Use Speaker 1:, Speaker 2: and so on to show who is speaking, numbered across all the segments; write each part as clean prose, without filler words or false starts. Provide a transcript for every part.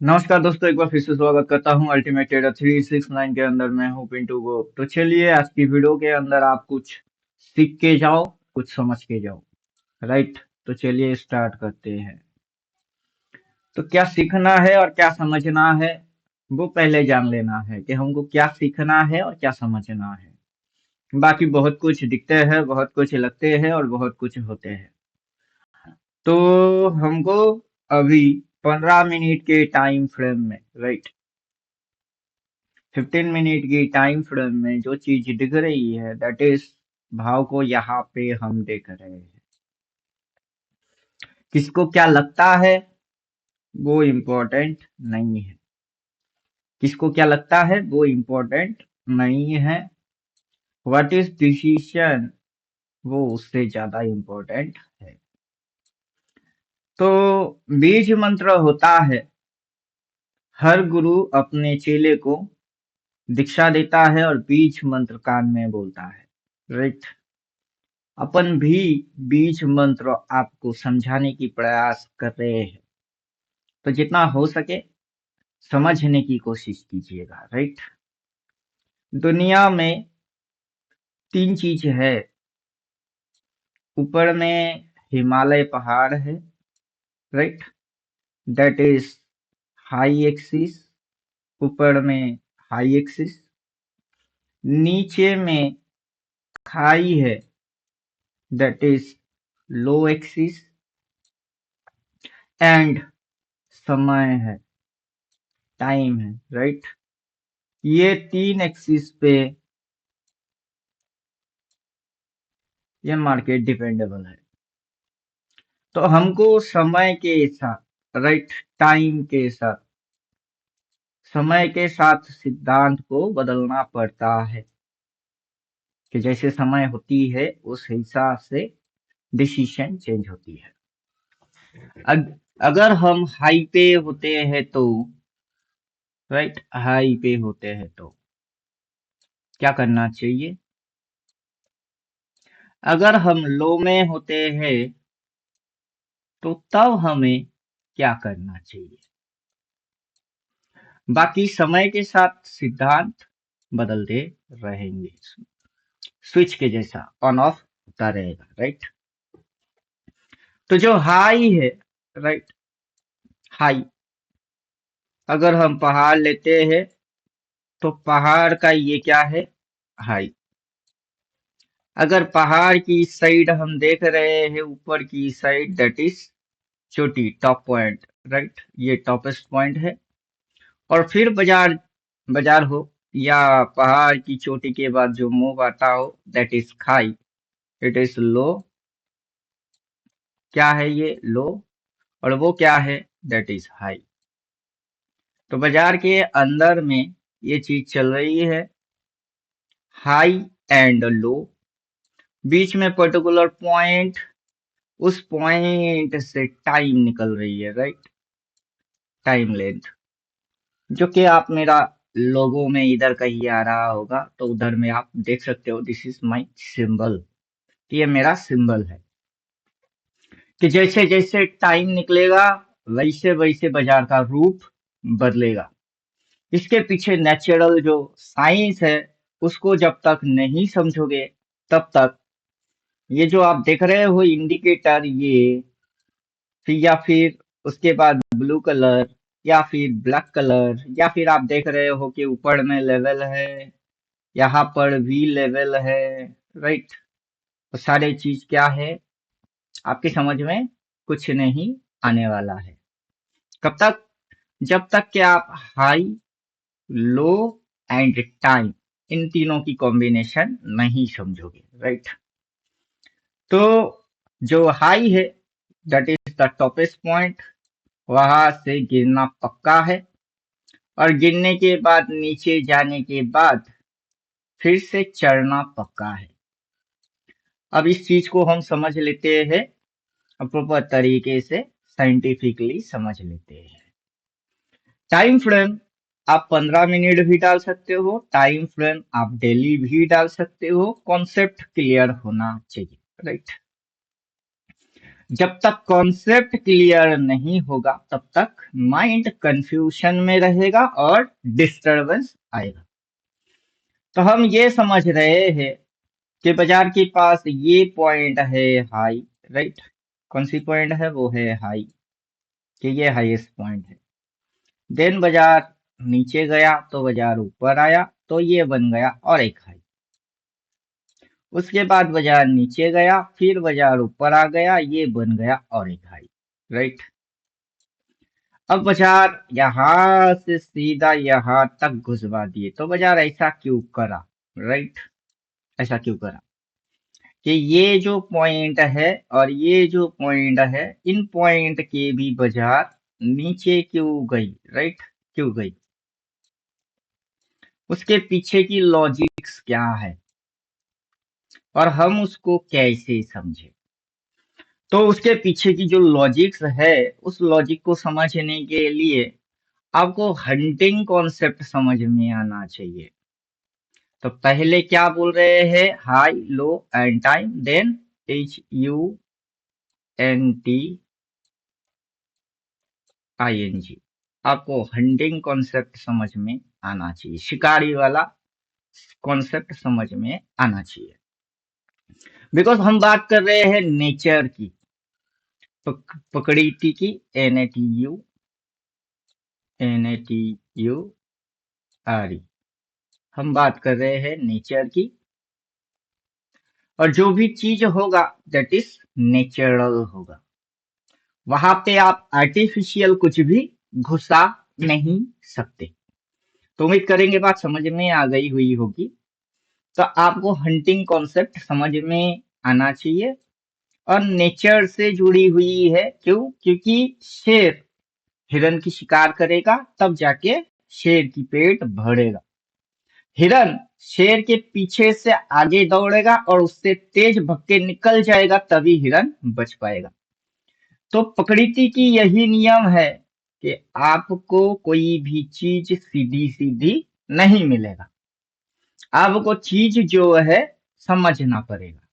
Speaker 1: नमस्कार दोस्तों, एक बार फिर से स्वागत करता हूं अल्टीमेट ट्रेडर 369 के अंदर। मैं हूं पिंटू को। तो चलिए, आज की वीडियो के अंदर आप कुछ सीख के जाओ, कुछ समझ के जाओ। राइट। तो चलिए स्टार्ट करते हैं। तो क्या सीखना है और क्या समझना है, वो पहले जान लेना है कि हमको क्या सीखना है और क्या समझना है। बाकी बहुत कुछ दिखते हैं, बहुत कुछ लगते हैं और बहुत कुछ होते हैं। तो हमको अभी 15 मिनट के टाइम फ्रेम में, राइट, 15 मिनट की टाइम फ्रेम में जो चीज दिख रही है, दैट इज भाव को यहाँ पे हम देख रहे हैं। किसको क्या लगता है वो इम्पोर्टेंट नहीं है। किसको क्या लगता है वो इम्पोर्टेंट नहीं है। व्हाट इज डिसीजन, वो उससे ज्यादा इम्पोर्टेंट है। तो बीज मंत्र होता है, हर गुरु अपने चेले को दीक्षा देता है और बीज मंत्र कान में बोलता है। राइट। अपन भी बीज मंत्र आपको समझाने की प्रयास कर रहे हैं। तो जितना हो सके समझने की कोशिश कीजिएगा। राइट। दुनिया में तीन चीज है। ऊपर में हिमालय पहाड़ है, right, that is high axis. ऊपर में हाई एक्सिस। नीचे में खाई है, that is low axis. And समय है, टाइम है। राइट। ये तीन एक्सिस पे ये मार्केट डिपेंडेबल है। तो हमको समय के साथ, राइट, टाइम के साथ, समय के साथ सिद्धांत को बदलना पड़ता है कि जैसे समय होती है उस हिसाब से डिसीजन चेंज होती है। अगर हम हाई पे होते हैं तो, राइट, हाई पे होते हैं तो क्या करना चाहिए। अगर हम लो में होते हैं तो तब हमें क्या करना चाहिए। बाकी समय के साथ सिद्धांत बदलते रहेंगे, स्विच के जैसा ऑन ऑफ होता रहेगा। राइट। तो जो हाई है, राइट, हाई, अगर हम पहाड़ लेते हैं तो पहाड़ का ये क्या है, हाई। अगर पहाड़ की साइड हम देख रहे हैं, ऊपर की साइड, दैट इज चोटी, टॉप पॉइंट। राइट, ये टॉपेस्ट पॉइंट है। और फिर बाजार, बाजार हो या पहाड़ की चोटी के बाद जो मूव आता हो, दैट इज खाई, इट इज लो। क्या है ये, लो। और वो क्या है, दैट इज हाई। तो बाजार के अंदर में ये चीज चल रही है, हाई एंड लो। बीच में पर्टिकुलर पॉइंट, उस पॉइंट से टाइम निकल रही है, राइट, टाइम लेंथ, जो कि आप मेरा लोगों में इधर कहीं आ रहा होगा तो उधर में आप देख सकते हो, दिस इज माई सिंबल। ये मेरा सिंबल है कि जैसे जैसे टाइम निकलेगा वैसे वैसे बाजार का रूप बदलेगा। इसके पीछे नेचुरल जो साइंस है उसको जब तक नहीं समझोगे तब तक ये जो आप देख रहे हो इंडिकेटर, ये फिर या फिर उसके बाद ब्लू कलर या फिर ब्लैक कलर, या फिर आप देख रहे हो कि ऊपर में लेवल है, यहाँ पर भी लेवल है, राइट। तो सारे चीज क्या है, आपकी समझ में कुछ नहीं आने वाला है। कब तक, जब तक कि आप हाई, लो एंड टाइम, इन तीनों की कॉम्बिनेशन नहीं समझोगे। राइट। तो जो हाई है, that is the toppest point, वहां से गिरना पक्का है। और गिरने के बाद नीचे जाने के बाद फिर से चढ़ना पक्का है। अब इस चीज को हम समझ लेते हैं, प्रॉपर तरीके से साइंटिफिकली समझ लेते हैं। टाइम फ्रेम आप 15 मिनट भी डाल सकते हो, टाइम फ्रेम आप डेली भी डाल सकते हो, कॉन्सेप्ट क्लियर होना चाहिए। राइट। जब तक कॉन्सेप्ट क्लियर नहीं होगा तब तक माइंड कंफ्यूजन में रहेगा और डिस्टरबेंस आएगा। तो हम ये समझ रहे हैं कि बाजार के पास ये पॉइंट है हाई, राइट। कौन सी पॉइंट है? वो है हाई, कि ये हाईएस्ट पॉइंट है। देन बाजार नीचे गया तो बाजार ऊपर आया तो ये बन गया और एक हाई। उसके बाद बाजार नीचे गया, फिर बाजार ऊपर आ गया, ये बन गया और एक हाई, राइट। अब बाजार यहां से सीधा यहां तक घुसवा दिए, तो बाजार ऐसा क्यों करा, राइट। ऐसा क्यों करा कि ये जो पॉइंट है और ये जो पॉइंट है, इन पॉइंट के भी बाजार नीचे क्यों गई, राइट। क्यों गई? उसके पीछे की लॉजिक्स क्या है और हम उसको कैसे समझे? तो उसके पीछे की जो लॉजिक्स है, उस लॉजिक को समझने के लिए आपको हंटिंग कॉन्सेप्ट समझ में आना चाहिए। तो पहले क्या बोल रहे हैं? High, low and time, then HUNTING। आपको हंटिंग कॉन्सेप्ट समझ में आना चाहिए, शिकारी वाला कॉन्सेप्ट समझ में आना चाहिए। बिकॉज हम बात कर रहे हैं नेचर की, पकड़ीती की, NATURE। हम बात कर रहे हैं नेचर की, और जो भी चीज होगा दैट इज नेचुरल होगा। वहां पे आप आर्टिफिशियल कुछ भी घुसा नहीं सकते। तो उम्मीद करेंगे बात समझ में आ गई हुई होगी। तो आपको हंटिंग कॉन्सेप्ट समझ में आना चाहिए, और नेचर से जुड़ी हुई है। क्यों? क्योंकि शेर हिरन की शिकार करेगा तब जाके शेर की पेट भरेगा। हिरन शेर के पीछे से आगे दौड़ेगा और उससे तेज भग के निकल जाएगा, तभी हिरन बच पाएगा। तो प्रकृति की यही नियम है कि आपको कोई भी चीज सीधी सीधी नहीं मिलेगा। आपको चीज जो है समझना पड़ेगा,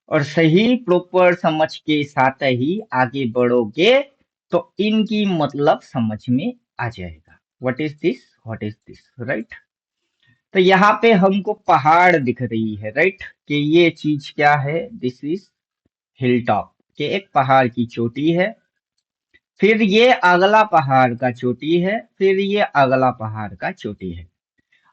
Speaker 1: और सही प्रॉपर समझ के साथ ही आगे बढ़ोगे तो इनकी मतलब समझ में आ जाएगा। What is this, what is this, right. तो यहाँ पे हमको पहाड़ दिख रही है, राइट, कि ये चीज क्या है? दिस इज हिल टॉप, कि एक पहाड़ की चोटी है। फिर ये अगला पहाड़ का चोटी है, फिर ये अगला पहाड़ का चोटी है।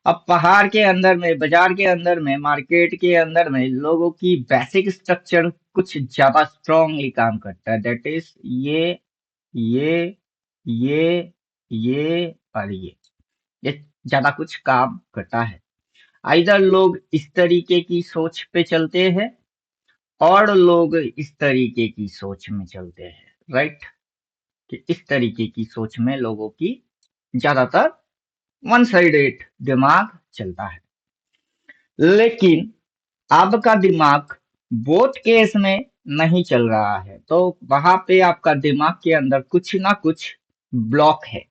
Speaker 1: अब पहाड़ के अंदर में, बाजार के अंदर में, मार्केट के अंदर में लोगों की बेसिक स्ट्रक्चर कुछ ज्यादा स्ट्रांगली काम करता है। दैट इज ये ये ये और ये ज्यादा कुछ काम करता है। आइदर लोग इस तरीके की सोच पे चलते हैं और लोग इस तरीके की सोच में चलते हैं, राइट। कि इस तरीके की सोच में लोगों की ज्यादातर वन साइडेड दिमाग चलता है। लेकिन आपका दिमाग बोथ केस में नहीं चल रहा है, तो वहां पे आपका दिमाग के अंदर कुछ ना कुछ ब्लॉक है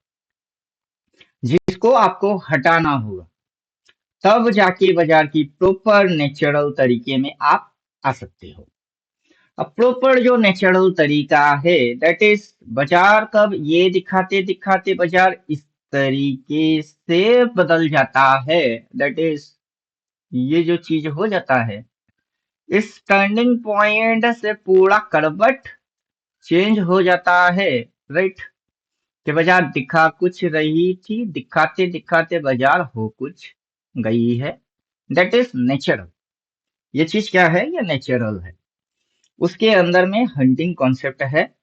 Speaker 1: जिसको आपको हटाना होगा, तब जाके बाजार की प्रॉपर नेचुरल तरीके में आप आ सकते हो। अब प्रॉपर जो नेचुरल तरीका है दैट इज, बाजार कब ये दिखाते दिखाते बाजार इस तरीके से बदल जाता है, दैट इज ये जो चीज हो जाता है, इस टर्निंग पॉइंट से पूरा करवट चेंज हो जाता है, राइट। कि बाजार दिखा कुछ रही थी, दिखाते दिखाते बाजार हो कुछ गई है। That is natural. ये चीज क्या है? ये नेचुरल है। उसके अंदर में हंटिंग कॉन्सेप्ट है,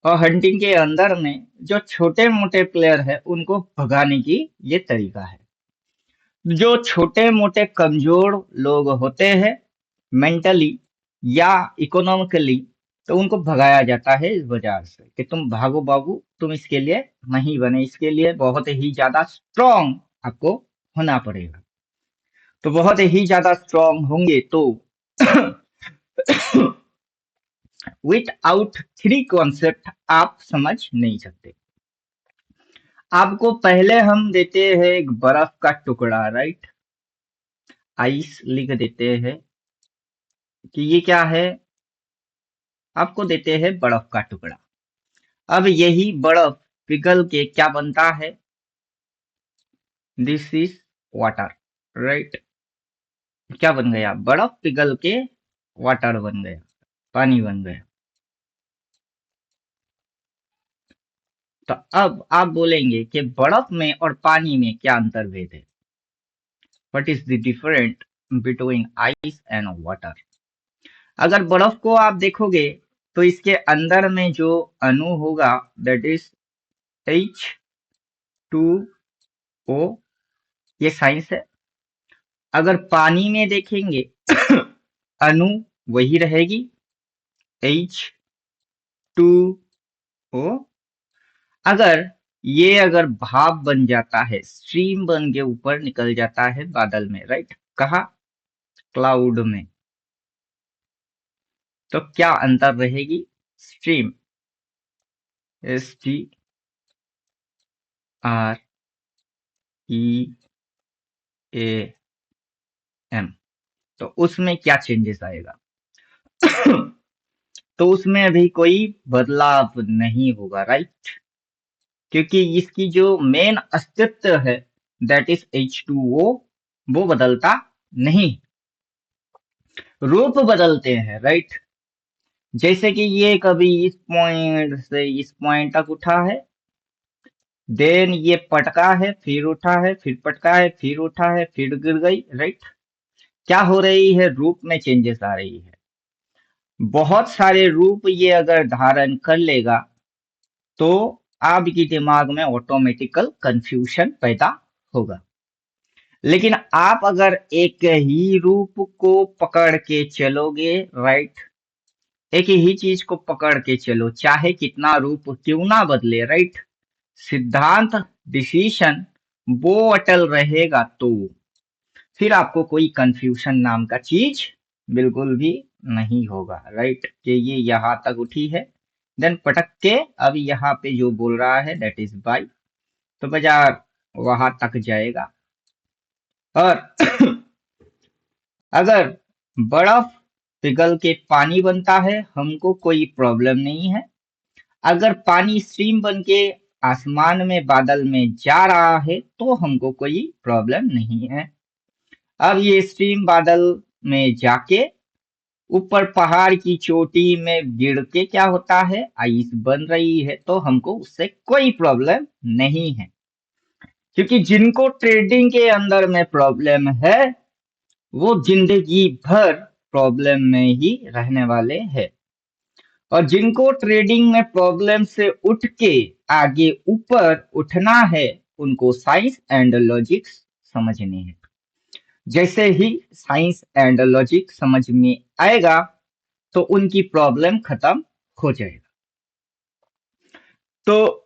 Speaker 1: और हंटिंग के अंदर में जो छोटे मोटे प्लेयर है उनको भगाने की ये तरीका है। जो छोटे मोटे कमजोर लोग होते हैं मेंटली या इकोनॉमिकली, तो उनको भगाया जाता है इस बाजार से, कि तुम भागो बाबू, तुम इसके लिए नहीं बने, इसके लिए बहुत ही ज्यादा स्ट्रांग आपको होना पड़ेगा। तो बहुत ही ज्यादा स्ट्रांग होंगे तो विथ थ्री कॉन्सेप्ट आप समझ नहीं सकते। आपको पहले हम देते हैं एक बर्फ का टुकड़ा, राइट, आइस लिख देते हैं कि ये क्या है? आपको देते हैं बर्फ का टुकड़ा। अब यही बर्फ पिघल के क्या बनता है? This is water, right. क्या बन गया? बर्फ पिघल के वाटर बन गया, पानी बन गया। तो अब आप बोलेंगे कि बर्फ में और पानी में क्या अंतर्भेद है? What is the different between ice and water? अगर बर्फ को आप देखोगे तो इसके अंदर में जो अणु होगा दैट इज H2O, ये साइंस है। अगर पानी में देखेंगे अणु वही रहेगी H2O। अगर भाप बन जाता है, स्ट्रीम बन के ऊपर निकल जाता है बादल में, राइट, कहा? क्लाउड में, तो क्या अंतर रहेगी? स्ट्रीम, STREAM, तो उसमें क्या चेंजेस आएगा? तो उसमें अभी कोई बदलाव नहीं होगा, राइट, क्योंकि इसकी जो मेन अस्तित्व है दैट इज H2O, वो बदलता नहीं, रूप बदलते हैं, राइट। जैसे कि ये कभी इस पॉइंट से इस पॉइंट तक उठा है, देन ये पटका है, फिर उठा है, फिर पटका है, फिर उठा है, फिर गिर गई, राइट। क्या हो रही है? रूप में चेंजेस आ रही है। बहुत सारे रूप ये अगर धारण कर लेगा तो आपके दिमाग में ऑटोमेटिकल कंफ्यूजन पैदा होगा। लेकिन आप अगर एक ही रूप को पकड़ के चलोगे, राइट, एक ही चीज को पकड़ के चलो, चाहे कितना रूप क्यों ना बदले, राइट, सिद्धांत, डिसीजन वो अटल रहेगा, तो फिर आपको कोई कंफ्यूजन नाम का चीज बिल्कुल भी नहीं होगा, राइट, कि ये यहाँ तक उठी है, देन पटक के अब यहाँ पे जो बोल रहा है दैट इज बाई, तो बाजार वहां तक जाएगा। और अगर बर्फ पिघल के पानी बनता है, हमको कोई प्रॉब्लम नहीं है। अगर पानी स्ट्रीम बन के आसमान में बादल में जा रहा है तो हमको कोई प्रॉब्लम नहीं है। अब ये स्ट्रीम बादल में जाके ऊपर पहाड़ की चोटी में गिर के क्या होता है? आइस बन रही है, तो हमको उससे कोई प्रॉब्लम नहीं है, क्योंकि जिनको ट्रेडिंग के अंदर में प्रॉब्लम है वो जिंदगी भर प्रॉब्लम में ही रहने वाले हैं, और जिनको ट्रेडिंग में प्रॉब्लम से उठ के आगे ऊपर उठना है उनको साइंस एंड लॉजिक समझने हैं। जैसे ही साइंस एंड लॉजिक समझ में आएगा तो उनकी प्रॉब्लम खत्म हो जाएगा। तो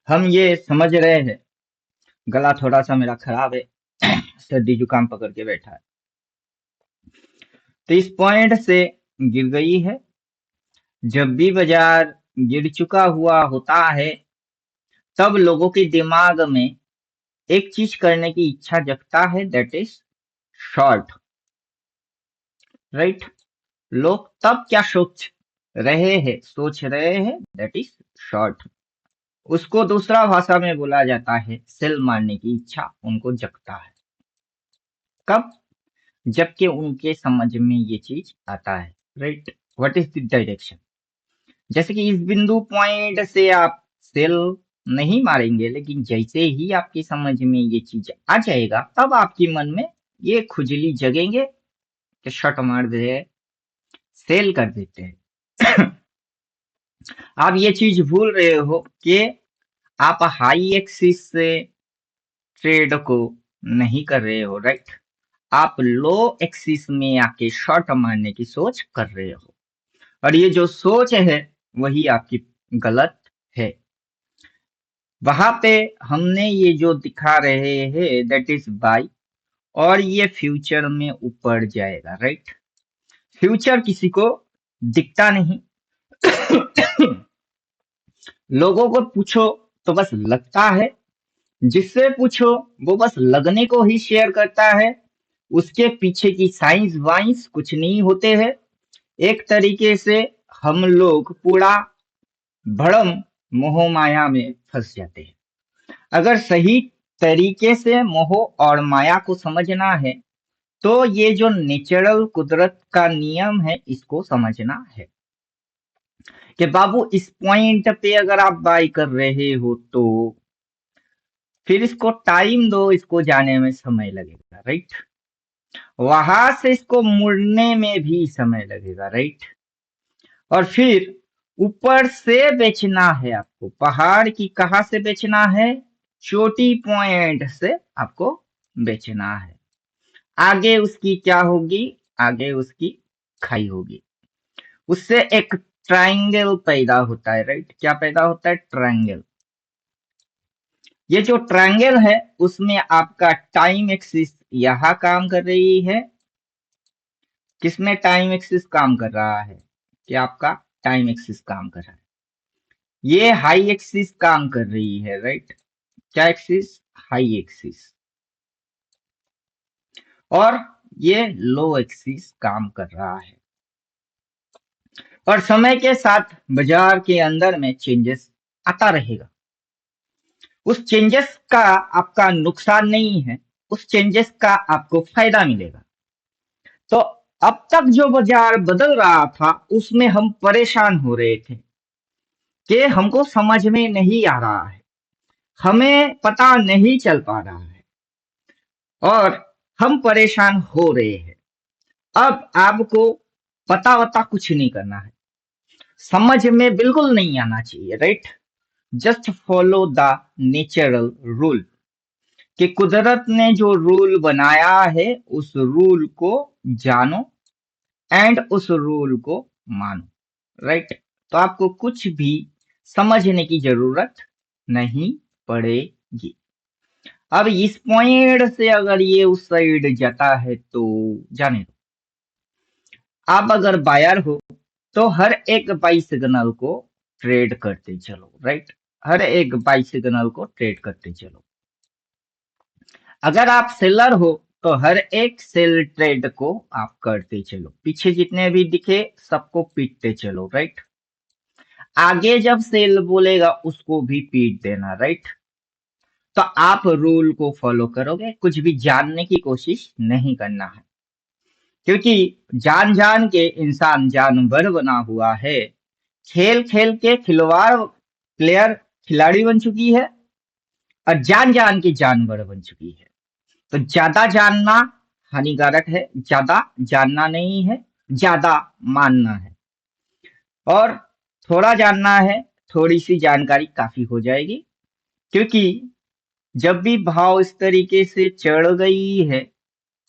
Speaker 1: हम ये समझ रहे हैं, गला थोड़ा सा मेरा खराब है, सर्दी जुकाम पकड़ के बैठा है, तो इस पॉइंट से गिर गई है। जब भी बाजार गिर चुका हुआ होता है तब लोगों के दिमाग में एक चीज करने की इच्छा जगता है दैट इज शॉर्ट, राइट। लोग तब क्या सोच रहे हैं दैट इज शॉर्ट। उसको दूसरा भाषा में बोला जाता है सेल मारने की इच्छा उनको जगता है। कब? जबकि उनके समझ में ये चीज आता है, right, what is the direction. जैसे कि इस बिंदु पॉइंट से आप सेल नहीं मारेंगे, लेकिन जैसे ही आपकी समझ में ये चीज आ जाएगा तब आपके मन में ये खुजली जगेंगे कि शॉट मार दे, सेल कर देते हैं। आप ये चीज भूल रहे हो कि आप हाई एक्सिस से ट्रेड को नहीं कर रहे हो, राइट, आप लो एक्सिस में आके शॉर्ट मारने की सोच कर रहे हो, और ये जो सोच है वही आपकी गलत है। वहां पे हमने ये जो दिखा रहे हैं दैट इज बाई, और ये फ्यूचर में ऊपर जाएगा, राइट। फ्यूचर किसी को दिखता नहीं। लोगों को पूछो तो बस लगता है जिससे पूछो वो बस लगने को ही शेयर करता है, उसके पीछे की साइंस वाइंस कुछ नहीं होते हैं। एक तरीके से हम लोग पूरा भ्रम मोह माया में फंस जाते हैं। अगर सही तरीके से मोह और माया को समझना है तो ये जो नेचुरल कुदरत का नियम है इसको समझना है कि बाबू इस पॉइंट पे अगर आप बाई कर रहे हो तो फिर इसको टाइम दो, इसको जाने में समय लगेगा, राइट। वहां से इसको मुड़ने में भी समय लगेगा, राइट। और फिर ऊपर से बेचना है आपको, पहाड़ की कहाँ से बेचना है, चोटी पॉइंट से आपको बेचना है। आगे उसकी क्या होगी, आगे उसकी खाई होगी, उससे एक ट्रायंगल पैदा होता है, राइट। क्या पैदा होता है, ट्रायंगल। ये जो ट्रायंगल है उसमें आपका टाइम एक्सिस यहाँ काम कर रही है। किसमें टाइम एक्सिस काम कर रहा है, कि आपका टाइम एक्सिस काम कर रहा है। ये हाई एक्सिस काम कर रही है, राइट। क्या एक्सिस, हाई एक्सिस। और ये लो एक्सिस काम कर रहा है। और समय के साथ बाजार के अंदर में चेंजेस आता रहेगा। उस चेंजेस का आपका नुकसान नहीं है, उस चेंजेस का आपको फायदा मिलेगा। तो अब तक जो बाजार बदल रहा था उसमें हम परेशान हो रहे थे कि हमको समझ में नहीं आ रहा है, हमें पता नहीं चल पा रहा है और हम परेशान हो रहे हैं। अब आपको पता वता कुछ नहीं करना है, समझ में बिल्कुल नहीं आना चाहिए, right. Just follow the natural rule, कि कुदरत ने जो रूल बनाया है उस रूल को जानो एंड उस रूल को मानो, राइट। तो आपको कुछ भी समझने की जरूरत नहीं पड़ेगी। अब इस पॉइंट से अगर ये उस साइड जाता है तो जाने दो। आप अगर बायर हो तो हर एक बाई सिग्नल को ट्रेड करते चलो, राइट। हर एक बाई सिग्नल को ट्रेड करते चलो। अगर आप सेलर हो तो हर एक सेल ट्रेड को आप करते चलो, पीछे जितने भी दिखे सबको पीटते चलो, राइट। आगे जब सेल बोलेगा उसको भी पीट देना, राइट। तो आप रूल को फॉलो करोगे, कुछ भी जानने की कोशिश नहीं करना है, क्योंकि जान जान के इंसान जानवर बना हुआ है। खेल खेल के खिलवाड़ प्लेयर खिलाड़ी बन चुकी है और जान जान के जानवर बन चुकी है। तो ज्यादा जानना हानिकारक है, ज्यादा जानना नहीं है, ज्यादा मानना है। और थोड़ा जानना है, थोड़ी सी जानकारी काफी हो जाएगी, क्योंकि जब भी भाव इस तरीके से चढ़ गई है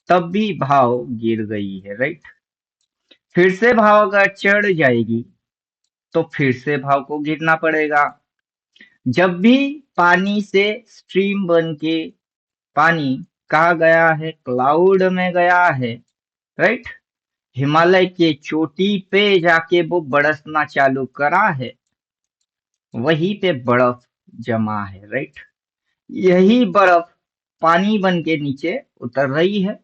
Speaker 1: तब भी भाव गिर गई है, राइट। फिर से भाव अगर चढ़ जाएगी तो फिर से भाव को गिरना पड़ेगा। जब भी पानी से स्ट्रीम बन के पानी कहाँ गया है, क्लाउड में गया है, राइट। हिमालय के चोटी पे जाके वो बरसना चालू करा है, वहीं पे बर्फ जमा है, राइट। यही बर्फ पानी बन के नीचे उतर रही है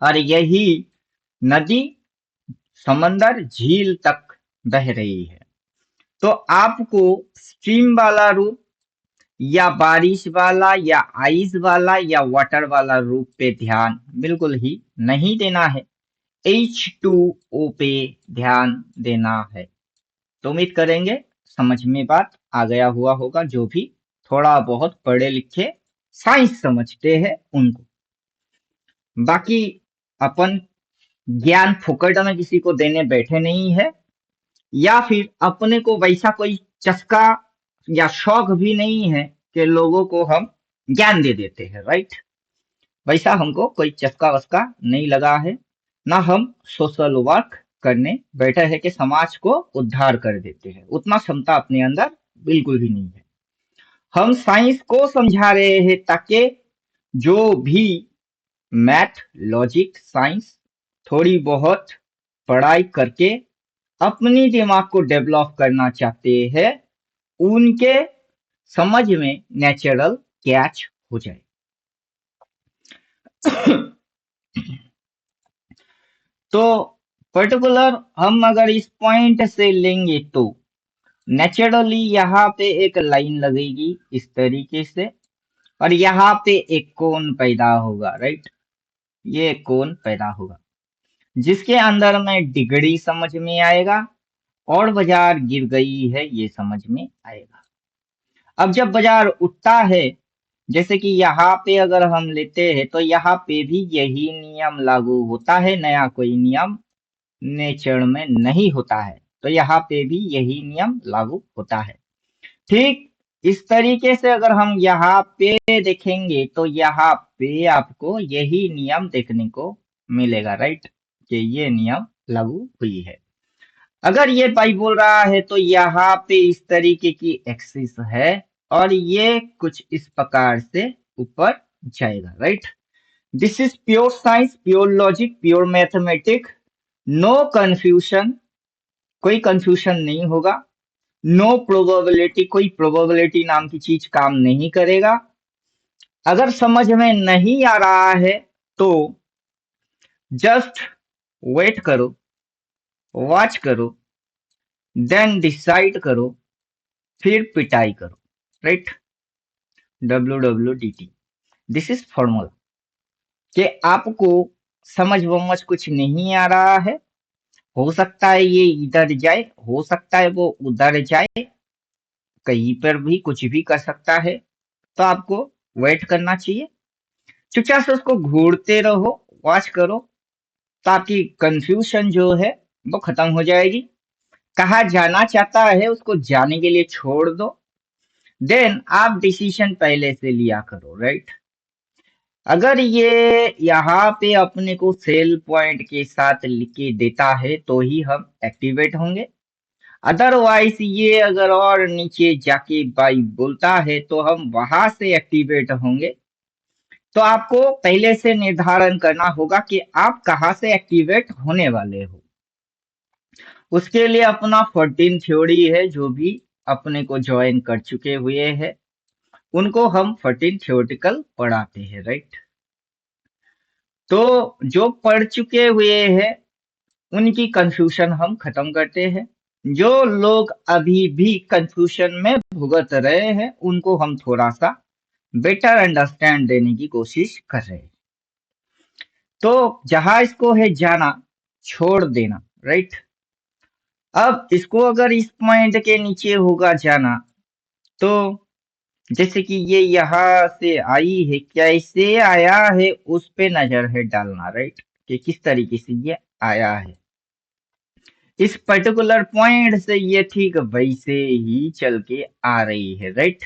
Speaker 1: और यही नदी समंदर झील तक बह रही है। तो आपको स्ट्रीम वाला रूप या बारिश वाला या आइस वाला या वाटर वाला रूप पे ध्यान बिल्कुल ही नहीं देना है, H2O पे ध्यान देना है। तो उम्मीद करेंगे समझ में बात आ गया हुआ होगा, जो भी थोड़ा बहुत पढ़े लिखे साइंस समझते हैं उनको। बाकी अपन ज्ञान फुकट में किसी को देने बैठे नहीं है, या फिर अपने को वैसा कोई चस्का या शौक भी नहीं है कि लोगों को हम ज्ञान दे देते हैं, राइट। वैसा हमको कोई चस्का वस्का नहीं लगा है, ना हम सोशल वर्क करने बैठे हैं कि समाज को उद्धार कर देते हैं, उतना क्षमता अपने अंदर बिल्कुल भी नहीं है। हम साइंस को समझा रहे हैं ताकि जो भी मैथ लॉजिक साइंस थोड़ी बहुत पढ़ाई करके अपनी दिमाग को डेवलप करना चाहते हैं, उनके समझ में नेचुरल कैच हो जाए। तो पर्टिकुलर हम अगर इस पॉइंट से लेंगे तो नेचुरली यहाँ पे एक लाइन लगेगी इस तरीके से, और यहाँ पे एक कोण पैदा होगा, राइट। ये कोण पैदा होगा जिसके अंदर में डिग्री समझ में आएगा और बाजार गिर गई है ये समझ में आएगा। अब जब बाजार उठता है, जैसे कि यहाँ पे अगर हम लेते हैं तो यहाँ पे भी यही नियम लागू होता है, नया कोई नियम नेचर में नहीं होता है, तो यहाँ पे भी यही नियम लागू होता है। ठीक इस तरीके से अगर हम यहाँ पे देखेंगे तो यहाँ पे आपको यही नियम देखने को मिलेगा, राइट, कि ये नियम लागू हुई है। अगर ये पाई बोल रहा है तो यहाँ पे इस तरीके की एक्सिस है और ये कुछ इस प्रकार से ऊपर जाएगा, right. This is pure science, pure logic, pure mathematic, no confusion, कोई कंफ्यूजन नहीं होगा। नो प्रोबेबिलिटी, कोई प्रोबेबिलिटी नाम की चीज काम नहीं करेगा। अगर समझ में नहीं आ रहा है तो जस्ट वेट करो, वॉच करो, देन डिसाइड करो, फिर पिटाई करो, right. WWDT, this is formula कि आपको समझ वमझ कुछ नहीं आ रहा है, हो सकता है ये इधर जाए, हो सकता है वो उधर जाए, कहीं पर भी कुछ भी कर सकता है, तो आपको वेट करना चाहिए, चुपचाप से उसको घूरते रहो, वॉच करो, तो आपकी कंफ्यूजन जो है वो खत्म हो जाएगी। कहाँ जाना चाहता है उसको जाने के लिए छोड़ दो, देन आप डिसीजन पहले से लिया करो, राइट। अगर ये यहाँ पे अपने को सेल पॉइंट के साथ लिख के देता है तो ही हम एक्टिवेट होंगे, अदरवाइज ये अगर और नीचे जाके बाई बोलता है तो हम वहां से एक्टिवेट होंगे। तो आपको पहले से निर्धारण करना होगा कि आप कहाँ से एक्टिवेट होने वाले हो। उसके लिए अपना 14 थ्योरी है, जो भी अपने को ज्वाइन कर चुके हुए हैं उनको हम 14 थ्योरेटिकल पढ़ाते हैं, राइट। तो जो पढ़ चुके हुए हैं उनकी कंफ्यूजन हम खत्म करते हैं, जो लोग अभी भी कंफ्यूजन में भुगत रहे हैं उनको हम थोड़ा सा बेटर अंडरस्टैंड देने की कोशिश कर रहे हैं। तो जहां इसको है जाना, छोड़ देना, राइट। अब इसको अगर इस पॉइंट के नीचे होगा जाना, तो जैसे कि ये यहाँ से आई है, कैसे आया है उस पे नजर है डालना, राइट, कि किस तरीके से ये आया है। इस पर्टिकुलर पॉइंट से ये ठीक वैसे ही चल के आ रही है, राइट,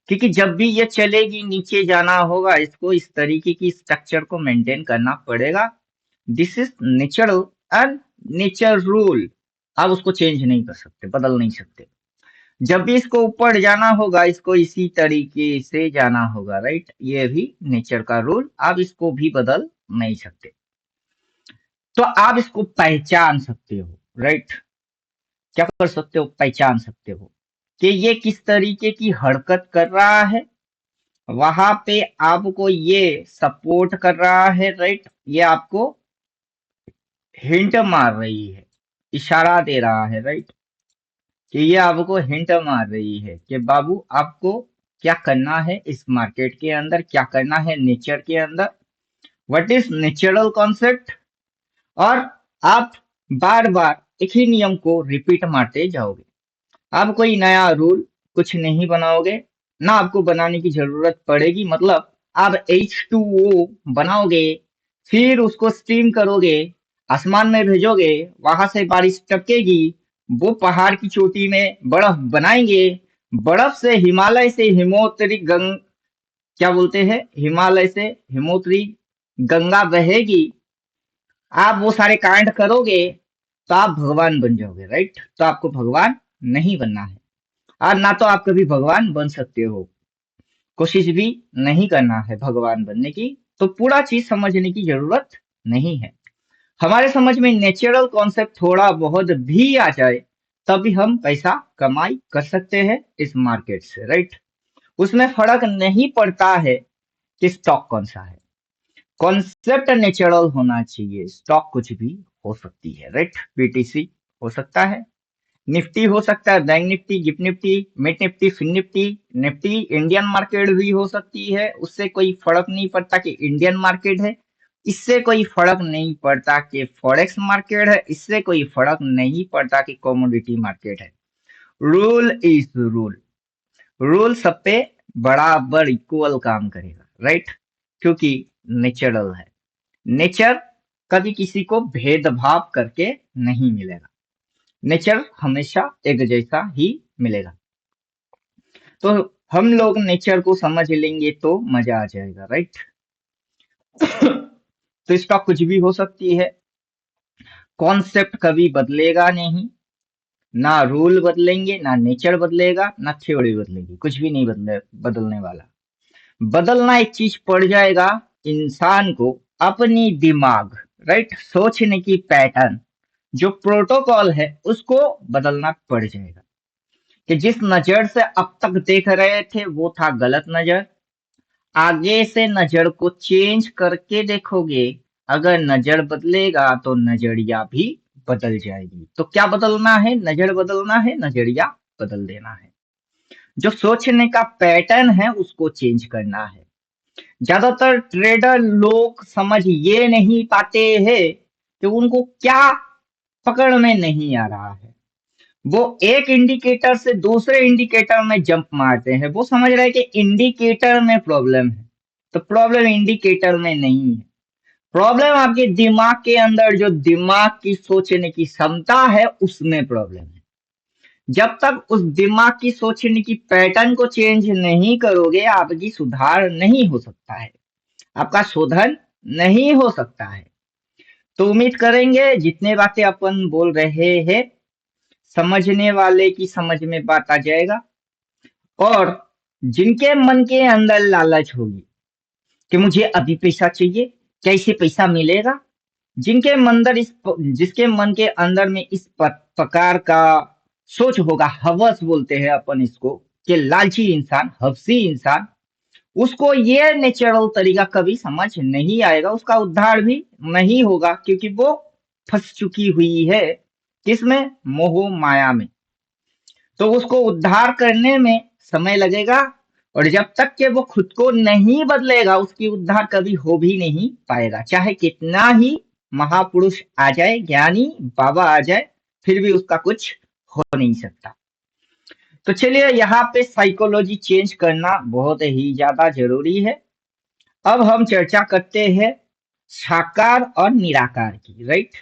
Speaker 1: क्योंकि जब भी ये चलेगी नीचे जाना होगा, इसको इस तरीके की स्ट्रक्चर को मेंटेन करना पड़ेगा। This is natural and nature rule, आप उसको चेंज नहीं कर सकते, बदल नहीं सकते। जब भी इसको ऊपर जाना होगा इसको इसी तरीके से जाना होगा, राइट, ये भी नेचर का रूल, आप इसको भी बदल नहीं सकते। तो आप इसको पहचान सकते हो, राइट, क्या कर सकते हो, पहचान सकते हो कि ये किस तरीके की हरकत कर रहा है, वहां पे आपको ये सपोर्ट कर रहा है, राइट, ये आपको हिंट मार रही है, इशारा दे रहा है, राइट, कि ये आपको हिंट मार रही है कि बाबू आपको क्या करना है इस मार्केट के अंदर, क्या करना है नेचर के अंदर, व्हाट इज नेचुरल कॉन्सेप्ट। और आप बार बार एक ही नियम को रिपीट मारते जाओगे, आप कोई नया रूल कुछ नहीं बनाओगे, ना आपको बनाने की जरूरत पड़ेगी। मतलब आप H2O बनाओगे, फिर उसको स्टीम करोगे, आसमान में भेजोगे, वहां से बारिश टपकेगी, वो पहाड़ की चोटी में बर्फ बनाएंगे, बर्फ से हिमालय से हिमोत्तरी गंग क्या बोलते हैं, हिमालय से हिमोत्तरी गंगा बहेगी, आप वो सारे कांड करोगे तो आप भगवान बन जाओगे, राइट। तो आपको भगवान नहीं बनना है, और ना तो आप कभी भगवान बन सकते हो, कोशिश भी नहीं करना है भगवान बनने की। तो पूरा चीज समझने की जरूरत नहीं है। हमारे समझ में नेचुरल कॉन्सेप्ट थोड़ा बहुत भी आ जाए तभी हम पैसा कमाई कर सकते हैं इस मार्केट से, राइट। उसमें फर्क नहीं पड़ता है कि स्टॉक कौन सा है, कॉन्सेप्ट नेचुरल होना चाहिए। स्टॉक कुछ भी हो सकती है, राइट। बीटीसी हो सकता है, निफ्टी हो सकता है, bank Nifty, gift Nifty, mid Nifty, fin Nifty, Nifty Indian market भी हो सकती है। उससे कोई फर्क नहीं पड़ता कि इंडियन मार्केट है, इससे कोई फर्क नहीं पड़ता कि फॉरेक्स मार्केट है, इससे कोई फर्क नहीं पड़ता कि कमोडिटी मार्केट है। रूल इज रूल, रूल सब पे बराबर इक्वल काम करेगा, राइट। क्योंकि नेचुरल है, नेचर कभी किसी को भेदभाव करके नहीं मिलेगा, नेचर हमेशा एक जैसा ही मिलेगा। तो हम लोग नेचर को समझ लेंगे तो मजा आ जाएगा, राइट। तो इसका कुछ भी हो सकती है, कॉन्सेप्ट कभी बदलेगा नहीं, ना रूल बदलेंगे, ना नेचर बदलेगा, ना थ्योरी बदलेगी, कुछ भी नहीं बदलने वाला। बदलना एक चीज पड़ जाएगा इंसान को, अपनी दिमाग, राइट, सोचने की पैटर्न, जो प्रोटोकॉल है उसको बदलना पड़ जाएगा। कि जिस नजर से अब तक देख रहे थे वो था गलत नजर, आगे से नजर को चेंज करके देखोगे, अगर नजर बदलेगा तो नजरिया भी बदल जाएगी। तो क्या बदलना है? नजर बदलना है, नजरिया बदल देना है। जो सोचने का पैटर्न है उसको चेंज करना है। ज्यादातर ट्रेडर लोग समझ ये नहीं पाते हैं कि उनको क्या पकड़ में नहीं आ रहा है। वो एक इंडिकेटर से दूसरे इंडिकेटर में जंप मारते हैं, वो समझ रहे हैं कि इंडिकेटर में प्रॉब्लम है। तो प्रॉब्लम इंडिकेटर में नहीं है, प्रॉब्लम आपके दिमाग के अंदर, जो दिमाग की सोचने की क्षमता है उसमें प्रॉब्लम है। जब तक उस दिमाग की सोचने की पैटर्न को चेंज नहीं करोगे, आपकी सुधार नहीं हो सकता है, आपका शोधन नहीं हो सकता है। तो उम्मीद करेंगे जितने बातें अपन बोल रहे हैं, समझने वाले की समझ में बात आ जाएगा। और जिनके मन के अंदर लालच होगी कि मुझे अभी पैसा चाहिए, कैसे पैसा मिलेगा, जिनके अंदर जिसके मन के अंदर में इस प्रकार का सोच होगा, हवस बोलते हैं अपन इसको, कि लालची इंसान, हवसी इंसान, उसको ये नेचुरल तरीका कभी समझ नहीं आएगा, उसका उद्धार भी नहीं होगा, क्योंकि वो फंस चुकी हुई है किसमें? मोह माया में। तो उसको उद्धार करने में समय लगेगा, और जब तक कि वो खुद को नहीं बदलेगा उसकी उद्धार कभी हो भी नहीं पाएगा। चाहे कितना ही महापुरुष आ जाए, ज्ञानी बाबा आ जाए, फिर भी उसका कुछ हो नहीं सकता। तो चलिए, यहाँ पे साइकोलॉजी चेंज करना बहुत ही ज्यादा जरूरी है। अब हम चर्चा करते हैं साकार और निराकार की, राइट।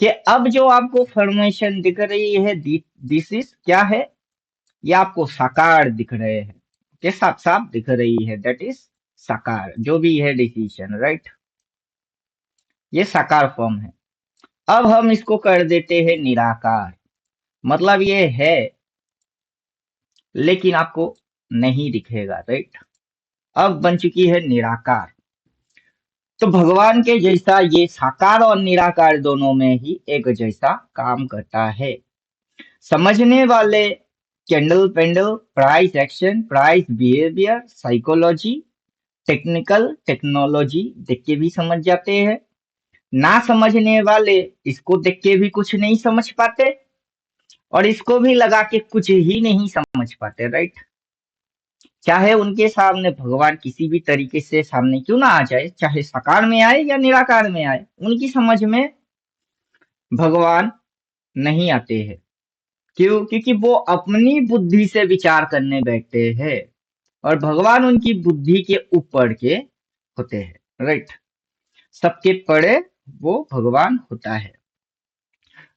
Speaker 1: कि अब जो आपको फॉर्मेशन दिख रही है, दिस इज क्या है? ये आपको साकार दिख रहे हैं, के साफ साफ दिख रही है, दैट इज साकार, जो भी है डिसीजन, राइट। ये साकार फॉर्म है। अब हम इसको कर देते हैं निराकार, मतलब ये है लेकिन आपको नहीं दिखेगा, राइट। अब बन चुकी है निराकार। तो भगवान के जैसा ये साकार और निराकार दोनों में ही एक जैसा काम करता है। समझने वाले कैंडल पेंडल, price action, price behaviour, psychology, technical technology देख के भी समझ जाते हैं। ना समझने वाले इसको देख के भी कुछ नहीं समझ पाते, और इसको भी लगा के कुछ ही नहीं समझ पाते, राइट। चाहे उनके सामने भगवान किसी भी तरीके से सामने क्यों ना आ जाए, चाहे साकार में आए या निराकार में आए, उनकी समझ में भगवान नहीं आते हैं। क्यों? क्योंकि वो अपनी बुद्धि से विचार करने बैठते हैं, और भगवान उनकी बुद्धि के ऊपर के होते हैं, राइट। सबके पड़े वो भगवान होता है।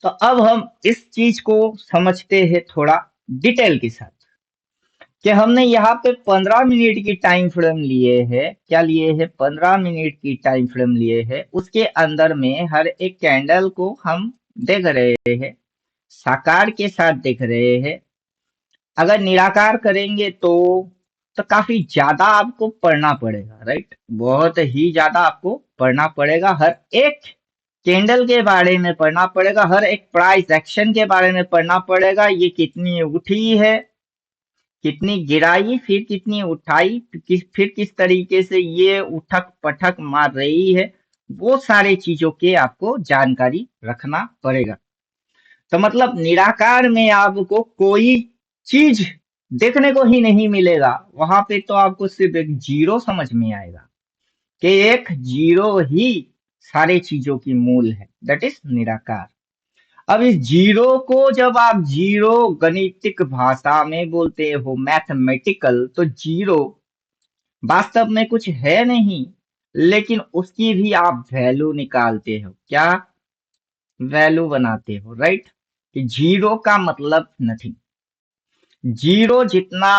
Speaker 1: तो अब हम इस चीज को समझते हैं थोड़ा डिटेल के साथ, कि हमने यहाँ पे 15 मिनट की टाइम फ्रेम लिए हैं। क्या लिए हैं? 15 मिनट की टाइम फ्रेम लिए हैं। उसके अंदर में हर एक कैंडल को हम देख रहे हैं, साकार के साथ देख रहे हैं। अगर निराकार करेंगे तो काफी ज्यादा आपको पढ़ना पड़ेगा, राइट। बहुत ही ज्यादा आपको पढ़ना पड़ेगा, हर एक कैंडल के बारे में पढ़ना पड़ेगा, हर एक प्राइस एक्शन के बारे में पढ़ना पड़ेगा, ये कितनी उठी है, कितनी गिराई, फिर कितनी उठाई, फिर किस तरीके से ये उठक पटक मार रही है, वो सारे चीजों के आपको जानकारी रखना पड़ेगा। तो मतलब निराकार में आपको कोई चीज देखने को ही नहीं मिलेगा, वहां पे तो आपको सिर्फ एक जीरो समझ में आएगा कि एक जीरो ही सारे चीजों की मूल है, दैट इज निराकार। अब इस जीरो को जब आप जीरो गणितिक भाषा में बोलते हो, मैथमेटिकल, तो जीरो वास्तव में कुछ है नहीं, लेकिन उसकी भी आप वैल्यू निकालते हो, क्या वैल्यू बनाते हो, राइट। कि जीरो का मतलब नथिंग, जीरो जितना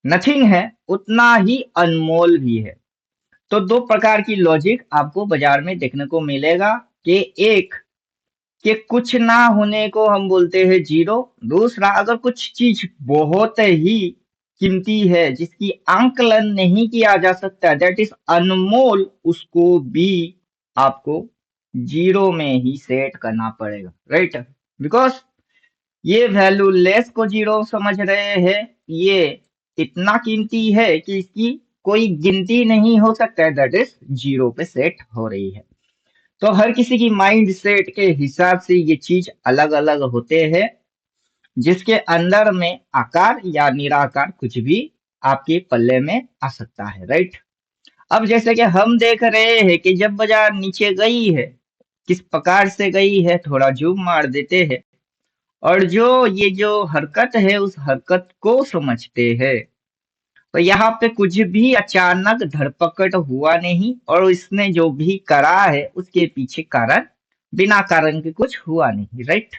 Speaker 1: नथिंग है उतना ही अनमोल भी है। तो दो प्रकार की लॉजिक आपको बाजार में देखने को मिलेगा कि एक कि कुछ ना होने को हम बोलते हैं जीरो, दूसरा अगर कुछ चीज बहुत ही कीमती है जिसकी आंकलन नहीं किया जा सकता, दैट इज अनमोल, उसको भी आपको जीरो में ही सेट करना पड़ेगा, राइट। बिकॉज ये वैल्यूलेस को जीरो समझ रहे हैं, ये इतना कीमती है कि इसकी कोई गिनती नहीं हो सकता है, दैट इज जीरो पे सेट हो रही है। तो हर किसी की माइंड सेट के हिसाब से ये चीज अलग अलग होते हैं, जिसके अंदर में आकार या निराकार कुछ भी आपके पल्ले में आ सकता है, राइट। अब जैसे कि हम देख रहे हैं कि जब बाजार नीचे गई है, किस प्रकार से गई है, थोड़ा जूम मार देते हैं, और जो ये जो हरकत है उस हरकत को समझते हैं, तो यहाँ पे कुछ भी अचानक धरपकड़ हुआ नहीं, और इसने जो भी करा है उसके पीछे कारण, बिना कारण के कुछ हुआ नहीं, राइट।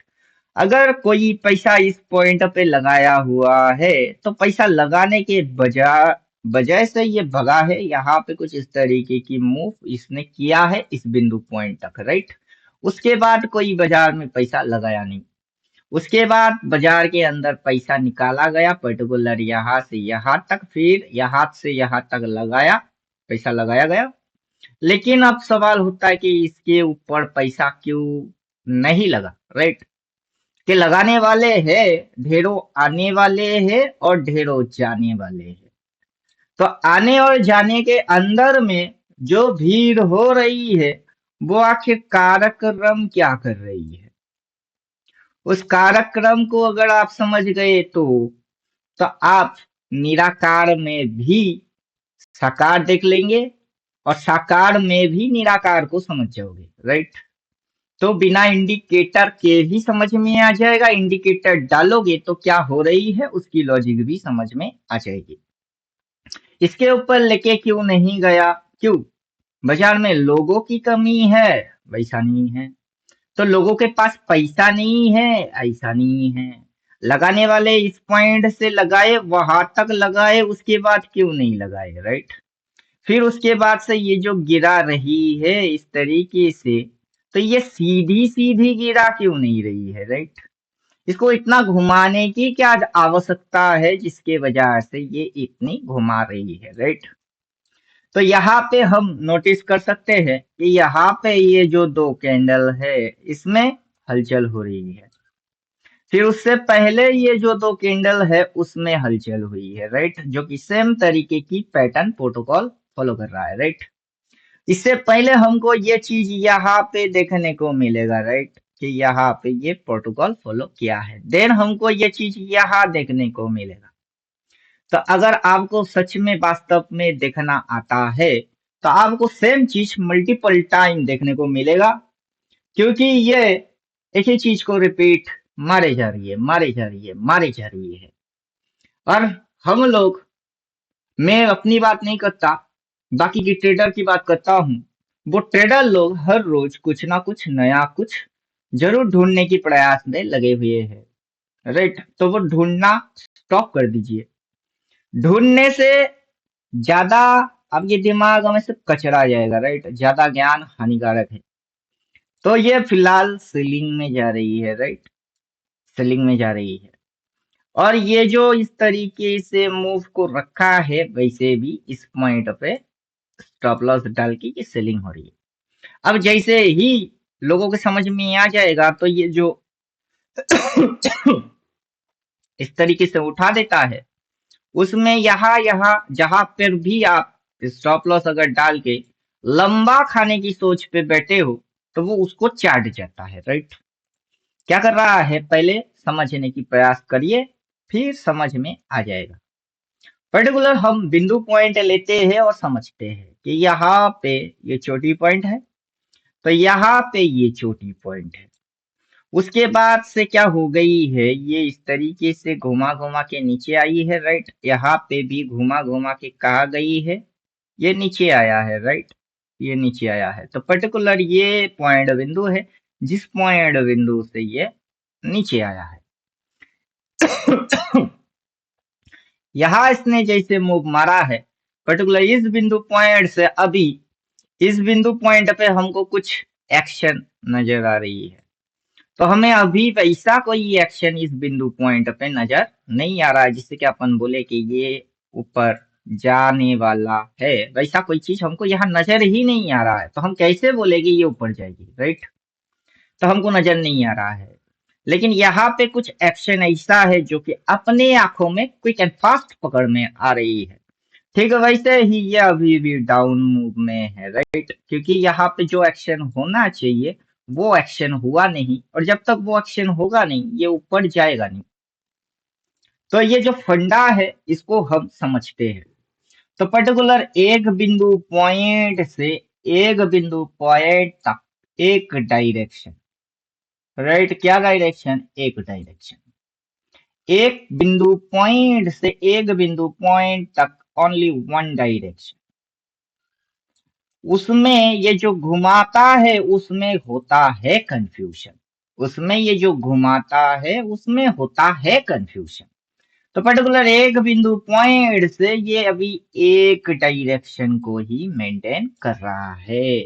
Speaker 1: अगर कोई पैसा इस पॉइंट पे लगाया हुआ है, तो पैसा लगाने के बजाय बजाय से ये भगा है, यहाँ पे कुछ इस तरीके की मूव इसने किया है इस बिंदु पॉइंट तक, राइट। उसके बाद कोई बाजार में पैसा लगाया नहीं, उसके बाद बाजार के अंदर पैसा निकाला गया, पर्टिकुलर यहाँ से यहाँ तक, फिर यहाँ से यहाँ तक लगाया, पैसा लगाया गया। लेकिन अब सवाल होता है कि इसके ऊपर पैसा क्यों नहीं लगा, राइट। कि लगाने वाले हैं, ढेरों आने वाले हैं और ढेरों जाने वाले हैं। तो आने और जाने के अंदर में जो भीड़ हो रही है, वो आखिर कार्यक्रम क्या कर रही है, उस कार्यक्रम को अगर आप समझ गए तो आप निराकार में भी साकार देख लेंगे, और साकार में भी निराकार को समझ जाओगे, राइट। तो बिना इंडिकेटर के भी समझ में आ जाएगा, इंडिकेटर डालोगे तो क्या हो रही है उसकी लॉजिक भी समझ में आ जाएगी। इसके ऊपर लेके क्यों नहीं गया, क्यों, बाजार में लोगों की कमी है, वैसा नहीं है। तो लोगों के पास पैसा नहीं है, ऐसा नहीं है। लगाने वाले इस पॉइंट से लगाए, वहां तक लगाए, उसके बाद क्यों नहीं लगाए, राइट। फिर उसके बाद से ये जो गिरा रही है इस तरीके से, तो ये सीधी सीधी गिरा क्यों नहीं रही है, राइट। इसको इतना घुमाने की क्या आवश्यकता है जिसके वजह से ये इतनी घुमा रही है, राइट। तो यहाँ पे हम नोटिस कर सकते हैं कि यहाँ पे ये जो दो कैंडल है इसमें हलचल हो रही है, फिर उससे पहले ये जो दो कैंडल है उसमें हलचल हुई है, राइट, जो कि सेम तरीके की पैटर्न प्रोटोकॉल फॉलो कर रहा है, राइट। इससे पहले हमको ये चीज यहाँ पे देखने को मिलेगा, राइट, कि यहाँ पे ये प्रोटोकॉल फॉलो किया है, देन हमको ये चीज यहाँ देखने को मिलेगा। तो अगर आपको सच में वास्तव में देखना आता है, तो आपको सेम चीज मल्टीपल टाइम देखने को मिलेगा, क्योंकि ये एक ही चीज को रिपीट मारे जा रही है, मारे जा रही है, मारे जा रही है। और हम लोग, मैं अपनी बात नहीं करता, बाकी की ट्रेडर की बात करता हूँ, वो ट्रेडर लोग हर रोज कुछ ना कुछ नया कुछ जरूर ढूंढने की प्रयास में लगे हुए हैं, राइट। तो वो ढूंढना स्टॉप कर दीजिए, ढूंढने से ज्यादा आपके दिमाग में से कचरा जाएगा, राइट, ज्यादा ज्ञान हानिकारक है। तो ये फिलहाल सेलिंग में जा रही है, राइट, सेलिंग में जा रही है। और ये जो इस तरीके से मूव को रखा है, वैसे भी इस पॉइंट पे स्टॉप लॉस डाल के ये सेलिंग हो रही है। अब जैसे ही लोगों के समझ में आ जाएगा तो ये जो इस तरीके से उठा देता है, उसमें यहाँ यहाँ जहां पर भी आप स्टॉप लॉस अगर डाल के लंबा खाने की सोच पे बैठे हो तो वो उसको चाट जाता है, राइट। क्या कर रहा है, पहले समझने की प्रयास करिए, फिर समझ में आ जाएगा। पर्टिकुलर हम बिंदु पॉइंट लेते हैं और समझते हैं कि यहाँ पे ये चोटी पॉइंट है, तो यहाँ पे ये चोटी पॉइंट है। उसके बाद से क्या हो गई है, ये इस तरीके से घुमा घुमा के नीचे आई है, राइट। यहाँ पे भी घुमा घुमा के कहा गई है, ये नीचे आया है, राइट। ये नीचे आया है, तो पर्टिकुलर ये पॉइंट बिंदु है जिस पॉइंट बिंदु से ये नीचे आया है। यहाँ इसने जैसे मूव मारा है, पर्टिकुलर इस बिंदु पॉइंट से अभी इस बिंदु पॉइंट पे हमको कुछ एक्शन नजर आ रही है, तो हमें अभी वैसा कोई एक्शन इस बिंदु पॉइंट पे नजर नहीं आ रहा है जिससे कि अपन बोले कि ये ऊपर जाने वाला है। वैसा कोई चीज हमको यहाँ नजर ही नहीं आ रहा है, तो हम कैसे बोले कि ये ऊपर जाएगी, राइट। तो हमको नजर नहीं आ रहा है, लेकिन यहाँ पे कुछ एक्शन ऐसा है जो कि अपने आंखों में क्विक एंड फास्ट पकड़ में आ रही है। ठीक है, वैसे ही ये अभी भी डाउन मूव में है, राइट, क्योंकि यहाँ पे जो एक्शन होना चाहिए वो एक्शन हुआ नहीं, और जब तक वो एक्शन होगा नहीं ये ऊपर जाएगा नहीं। तो ये जो फंडा है इसको हम समझते हैं। तो पर्टिकुलर एक बिंदु पॉइंट से एक बिंदु पॉइंट तक एक डायरेक्शन, राइट। क्या डायरेक्शन, एक डायरेक्शन। एक बिंदु पॉइंट से एक बिंदु पॉइंट तक ओनली वन डायरेक्शन। उसमें ये जो घुमाता है उसमें होता है कंफ्यूजन, उसमें ये जो घुमाता है उसमें होता है कंफ्यूजन। तो पर्टिकुलर एक बिंदु पॉइंट से ये अभी एक डायरेक्शन को ही मेंटेन कर रहा है।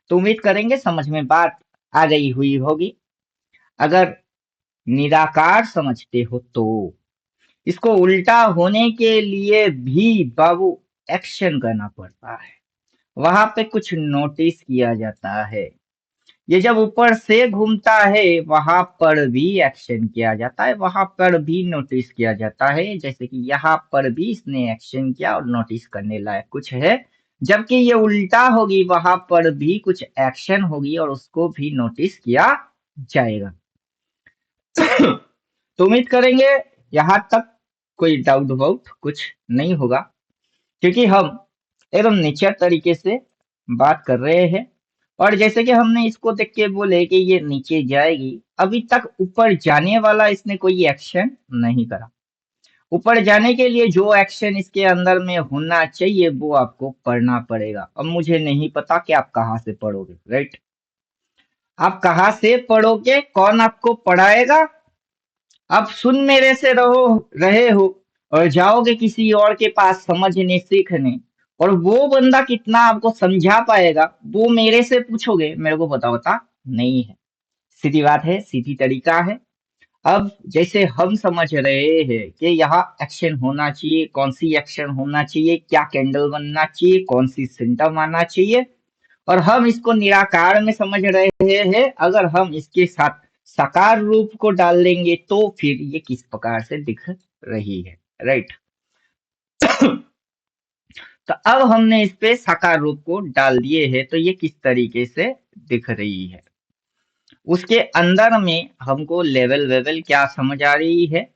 Speaker 1: तो उम्मीद करेंगे समझ में बात आ गई हुई होगी। अगर निराकार समझते हो तो इसको उल्टा होने के लिए भी बाबू एक्शन करना पड़ता है, वहां पे कुछ नोटिस किया जाता है। ये जब ऊपर से घूमता है वहां पर भी एक्शन किया जाता है, वहां पर भी नोटिस किया जाता है, जैसे कि यहाँ पर भी इसने एक्शन किया और नोटिस करने लायक कुछ है। जबकि ये उल्टा होगी वहां पर भी कुछ एक्शन होगी और उसको भी नोटिस किया जाएगा। तो उम्मीद करेंगे यहाँ तक कोई डाउट वाउट कुछ नहीं होगा, क्योंकि हम एकदम नेचर तरीके से बात कर रहे हैं। और जैसे कि हमने इसको देख के बोले कि ये नीचे जाएगी, अभी तक ऊपर जाने वाला इसने कोई एक्शन नहीं करा। ऊपर जाने के लिए जो एक्शन इसके अंदर में होना चाहिए वो आपको पढ़ना पड़ेगा। अब मुझे नहीं पता कि आप कहाँ से पढ़ोगे, राइट। आप कहाँ से पढ़ोगे, कौन आपको पढ़ाएगा। आप सुन मेरे से रहे हो और जाओगे किसी और के पास समझने सीखने, और वो बंदा कितना आपको समझा पाएगा वो मेरे से पूछोगे, मेरे को पता नहीं है। सीधी बात है, सीधी तरीका है। अब जैसे हम समझ रहे हैं कि यहाँ एक्शन होना चाहिए, कौन सी एक्शन होना चाहिए, क्या कैंडल बनना चाहिए, कौन सी सिम्टम आना चाहिए, और हम इसको निराकार में समझ रहे हैं। अगर हम इसके साथ साकार रूप को डाल देंगे तो फिर ये किस प्रकार से दिख रही है, राइट। तो अब हमने इस पे साकार रूप को डाल दिए है तो ये किस तरीके से दिख रही है। उसके अंदर में हमको लेवल वेवल क्या समझ आ रही है,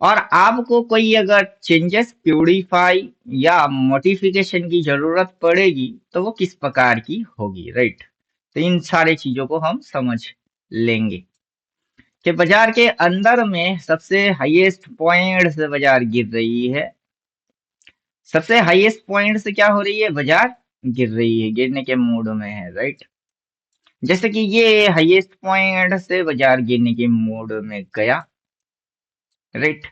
Speaker 1: और आपको कोई अगर चेंजेस प्यूरिफाई या मॉडिफिकेशन की जरूरत पड़ेगी तो वो किस प्रकार की होगी, राइट। तो इन सारे चीजों को हम समझ लेंगे कि बाजार के अंदर में सबसे हाईएस्ट पॉइंट से बाजार गिर रही है। सबसे हाईएस्ट पॉइंट से क्या हो रही है, बाजार गिर रही है, गिरने के मूड में है, राइट। जैसे कि ये हाईएस्ट पॉइंट से बाजार गिरने के मूड में गया, राइट।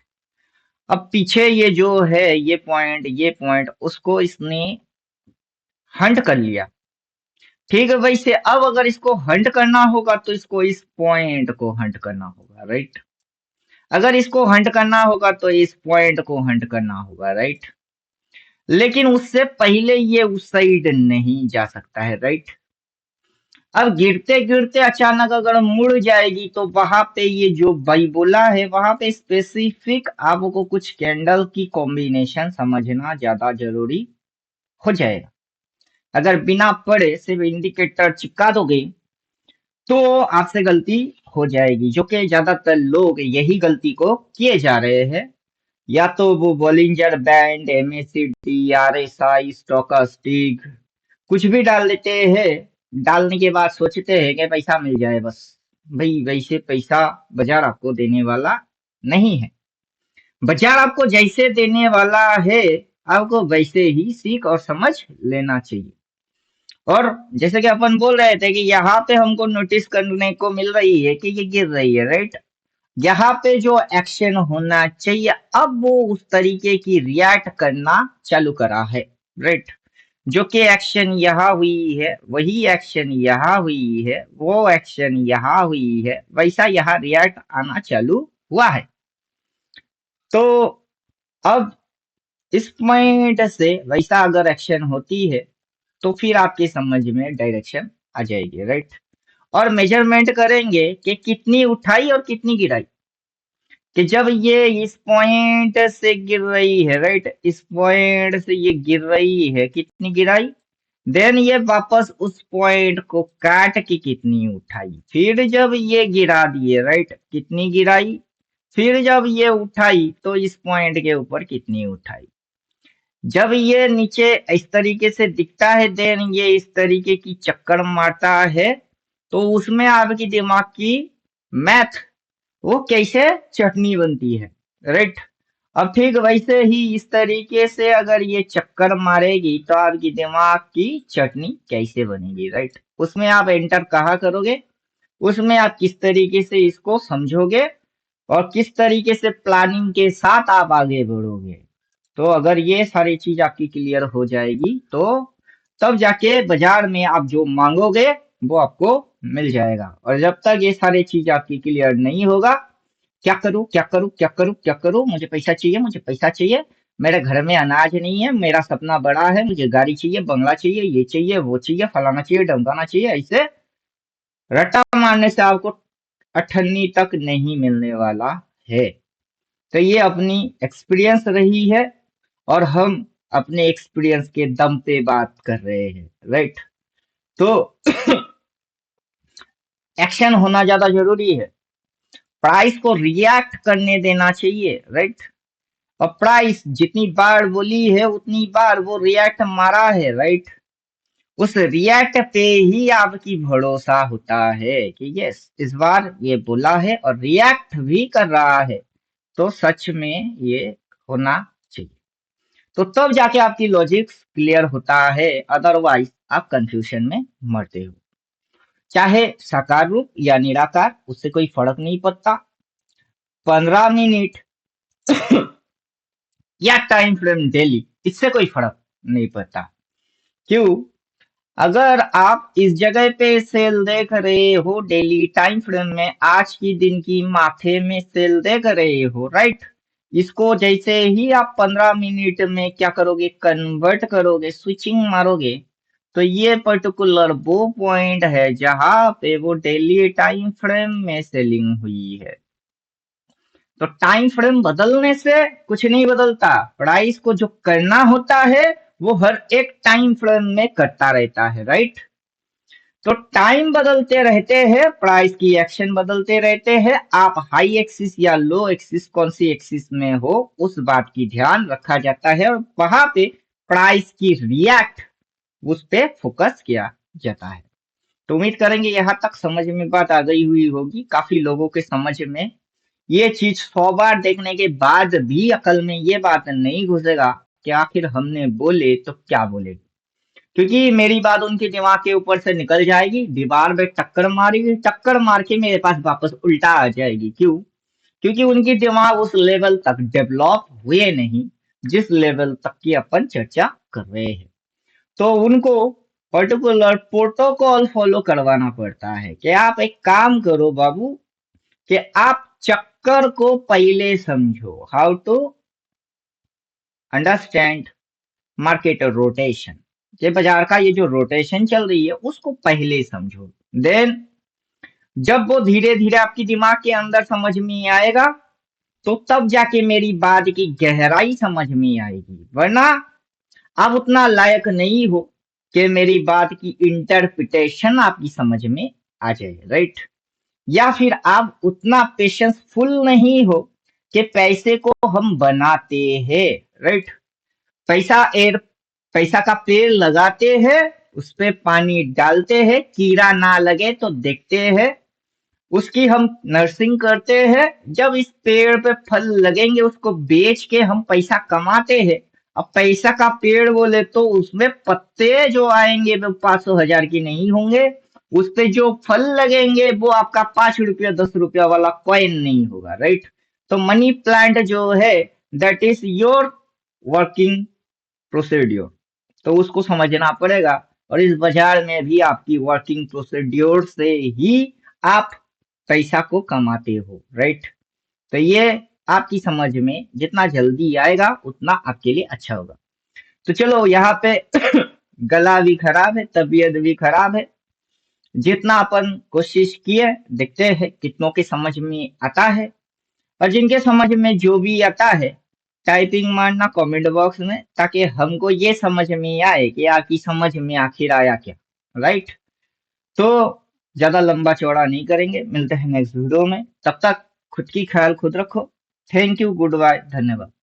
Speaker 1: अब पीछे ये जो है ये पॉइंट उसको इसने हंट कर लिया। ठीक है, वैसे अब अगर इसको हंट करना होगा तो इसको इस पॉइंट को हंट करना होगा, राइट। अगर इसको हंट करना होगा तो इस पॉइंट को हंट करना होगा, राइट। लेकिन उससे पहले ये उस साइड नहीं जा सकता है, राइट। अब गिरते गिरते अचानक अगर मुड़ जाएगी तो वहां पे ये जो बाइबोला है वहां पे स्पेसिफिक आपको कुछ कैंडल की कॉम्बिनेशन समझना ज्यादा जरूरी हो जाएगा। अगर बिना पढ़े सिर्फ इंडिकेटर चिपका दोगे तो आपसे गलती हो जाएगी, जो कि ज्यादातर लोग यही गलती को किए जा रहे हैं। या तो वो Bollinger band, MACD, RSI, stochastic कुछ भी डाल देते हैं। डालने के बाद सोचते हैं कि पैसा मिल जाए बस। भाई वैसे पैसा बाजार आपको देने वाला नहीं है। बाजार आपको जैसे देने वाला है आपको वैसे ही सीख और समझ लेना चाहिए। और जैसे कि अपन बोल रहे थे कि यहाँ पे हमको नोटिस करने को मिल रही है कि ये गिर रही है, राइट। यहाँ पे जो एक्शन होना चाहिए अब वो उस तरीके की रिएक्ट करना चालू करा है, राइट। जो कि एक्शन यहाँ हुई है वही एक्शन यहाँ हुई है, वो एक्शन यहाँ हुई है, वैसा यहाँ रिएक्ट आना चालू हुआ है। तो अब इस पॉइंट से वैसा अगर एक्शन होती है तो फिर आपकी समझ में डायरेक्शन आ जाएगी, राइट। और मेजरमेंट करेंगे कि कितनी उठाई और कितनी गिराई। कि जब ये इस पॉइंट से गिर रही है, राइट, इस पॉइंट से ये गिर रही है, कितनी गिराई। देन ये वापस उस पॉइंट को काट के कितनी उठाई, फिर जब ये गिरा दिए, राइट, कितनी गिराई। फिर जब ये उठाई तो इस पॉइंट के ऊपर कितनी उठाई। जब ये नीचे इस तरीके से दिखता है देन ये इस तरीके की चक्कर मारता है तो उसमें आपकी दिमाग की मैथ वो कैसे चटनी बनती है, राइट। अब ठीक वैसे ही इस तरीके से अगर ये चक्कर मारेगी तो आपकी दिमाग की चटनी कैसे बनेगी, राइट। उसमें आप एंटर कहाँ करोगे, उसमें आप किस तरीके से इसको समझोगे और किस तरीके से प्लानिंग के साथ आप आगे बढ़ोगे। तो अगर ये सारी चीज आपकी क्लियर हो जाएगी तो तब जाके बाजार में आप जो मांगोगे वो आपको मिल जाएगा। और जब तक ये सारी चीज आपकी क्लियर नहीं होगा, क्या करूं क्या करूं क्या करूं क्या करूं, मुझे पैसा चाहिए मुझे पैसा चाहिए, मेरे घर में अनाज नहीं है, मेरा सपना बड़ा है, मुझे गाड़ी चाहिए, बंगला चाहिए, ये चाहिए वो चाहिए, फलाना चाहिए ढमकाना चाहिए, ऐसे रट्टा मारने से आपको अठन्नी तक नहीं मिलने वाला है। तो ये अपनी एक्सपीरियंस रही है और हम अपने एक्सपीरियंस के दम पे बात कर रहे हैं, राइट। तो एक्शन होना ज्यादा जरूरी है, प्राइस को रिएक्ट करने देना चाहिए, राइट। और प्राइस जितनी बार बोली है उतनी बार वो रिएक्ट मारा है, राइट। उस रिएक्ट पे ही आपकी भरोसा होता है कि यस इस बार ये बोला है और रिएक्ट भी कर रहा है तो सच में ये होना चाहिए। तो तब जाके आपकी लॉजिक क्लियर होता है, अदरवाइज आप कंफ्यूजन में मरते हो। चाहे साकार रूप या निराकार उससे कोई फर्क नहीं पड़ता। 15 मिनट या टाइम फ्रेम डेली इससे कोई फर्क नहीं पड़ता। क्यों, अगर आप इस जगह पे सेल देख रहे हो डेली टाइम फ्रेम में, आज की दिन की माथे में सेल देख रहे हो, राइट। इसको जैसे ही आप 15 मिनट में क्या करोगे, कन्वर्ट करोगे, स्विचिंग मारोगे, तो ये पर्टिकुलर वो पॉइंट है जहां पे वो डेली टाइम फ्रेम में सेलिंग हुई है। तो टाइम फ्रेम बदलने से कुछ नहीं बदलता, प्राइस को जो करना होता है वो हर एक टाइम फ्रेम में करता रहता है, राइट। तो टाइम बदलते रहते हैं, प्राइस की एक्शन बदलते रहते हैं। आप हाई एक्सिस या लो एक्सिस कौन सी एक्सिस में हो उस बात की ध्यान रखा जाता है और वहां पे प्राइस की रिएक्ट उस पे फोकस किया जाता है। तो उम्मीद करेंगे यहाँ तक समझ में बात आ गई हुई होगी। काफी लोगों के समझ में ये चीज 100 बार देखने के बाद भी अकल में ये बात नहीं घुसेगा कि आखिर हमने बोले तो क्या बोले। क्योंकि मेरी बात उनके दिमाग के ऊपर से निकल जाएगी, दीवार में टक्कर मारेगी, टक्कर मार के मेरे पास वापस उल्टा आ जाएगी। क्यों, क्योंकि उनकी दिमाग उस लेवल तक डेवलप हुए नहीं जिस लेवल तक की अपन चर्चा कर रहे हैं। तो उनको पर्टिकुलर प्रोटोकॉल फॉलो करवाना पड़ता है कि आप एक काम करो बाबू, कि आप चक्कर को पहले समझो, how to understand market rotation. ये बाजार का ये जो रोटेशन चल रही है उसको पहले समझो, देन जब वो धीरे धीरे आपकी दिमाग के अंदर समझ में आएगा, तो तब जाके मेरी बात की गहराई समझ में आएगी, वरना आप उतना लायक नहीं हो कि मेरी बात की इंटरप्रिटेशन आपकी समझ में आ जाए, राइट। या फिर आप उतना पेशेंसफुल नहीं हो कि पैसे को हम बनाते हैं, राइट। पैसा एर पैसा का पेड़ लगाते हैं, उस पे पानी डालते हैं, कीड़ा ना लगे तो देखते हैं, उसकी हम नर्सिंग करते हैं, जब इस पेड़ पे फल लगेंगे उसको बेच के हम पैसा कमाते हैं। अब पैसा का पेड़ बोले तो उसमें पत्ते जो आएंगे वो 500 1000 की नहीं होंगे, उस पे जो फल लगेंगे वो आपका 5 रुपया 10 रुपया वाला कॉइन नहीं होगा, राइट। तो मनी प्लांट जो है, that is your working procedure, तो उसको समझना पड़ेगा। और इस बाजार में भी आपकी वर्किंग प्रोसीड्योर से ही आप पैसा को कमाते हो, राइट। तो ये आपकी समझ में जितना जल्दी आएगा उतना आपके लिए अच्छा होगा। तो चलो यहाँ पे गला भी खराब है, तबीयत भी खराब है, जितना अपन कोशिश किए देखते हैं कितनों के समझ में आता है। और जिनके समझ में जो भी आता है, टाइपिंग मारना कमेंट बॉक्स में, ताकि हमको ये समझ में आए कि आपकी समझ में आखिर आया क्या, राइट। तो ज्यादा लंबा चौड़ा नहीं करेंगे, मिलते हैं नेक्स्ट वीडियो में, तब तक खुद की ख्याल खुद रखो। थैंक यू, गुड बाय, धन्यवाद।